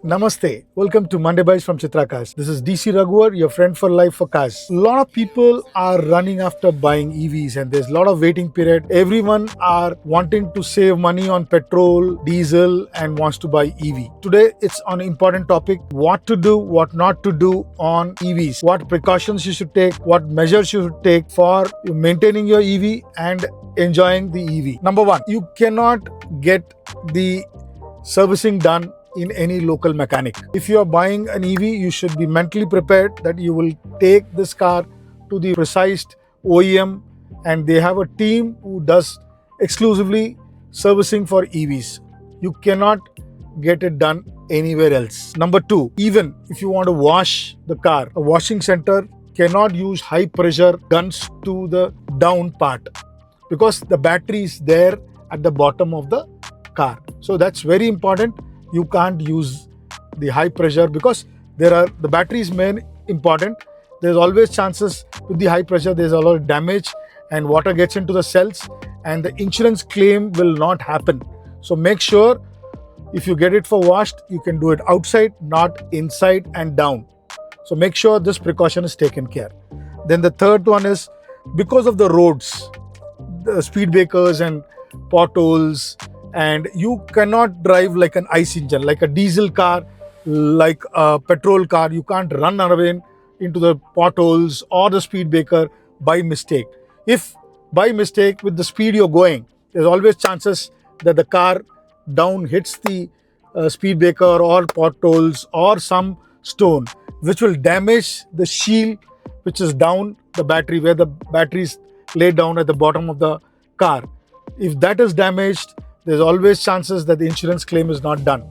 Namaste. Welcome to Monday Bytes from Chitra Cars. This is DC Raghuvar, your friend for life for cars. A lot of people are running after buying EVs and there's a lot of waiting period. Everyone are wanting to save money on petrol, diesel and wants to buy EV. Today it's on an important topic, what to do, what not to do on EVs. What precautions you should take, what measures you should take for maintaining your EV and enjoying the EV. Number one, you cannot get the servicing done in any local mechanic. If you are buying an EV, you should be mentally prepared that you will take this car to the precise OEM and they have a team who does exclusively servicing for EVs. You cannot get it done anywhere else. Number two, even if you want to wash the car, a washing center cannot use high pressure guns to the down part because the battery is there at the bottom of the car. So that's very important. You can't use the high pressure because the battery is main important. There's always chances with the high pressure, there's a lot of damage and water gets into the cells and the insurance claim will not happen. So make sure if you get it for washed, you can do it outside, not inside and down. So make sure this precaution is taken care. Then the third one is because of the roads, the speed breakers and potholes, and you cannot drive like an ICE engine, like a diesel car, like a petrol car. You can't run away into the potholes or the speed breaker by mistake. If by mistake with the speed you're going, there's always chances that the car down hits the speed breaker or potholes or some stone, which will damage the shield which is down the battery, where the battery is laid down at the bottom of the car. If that is damaged, there's always chances that the insurance claim is not done.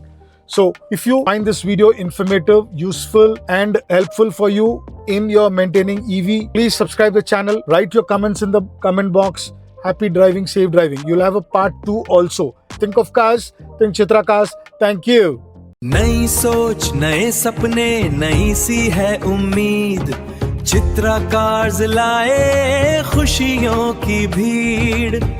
So if you find this video informative, useful and helpful for you in your maintaining EV, please subscribe the channel, write your comments in the comment box. Happy driving, safe driving. You'll have a part 2 also. Think of cars, think Chitra Cars. Thank you. नई सोच नए सपने नई सी है उम्मीद Chitra cars लाए खुशियों की भीड़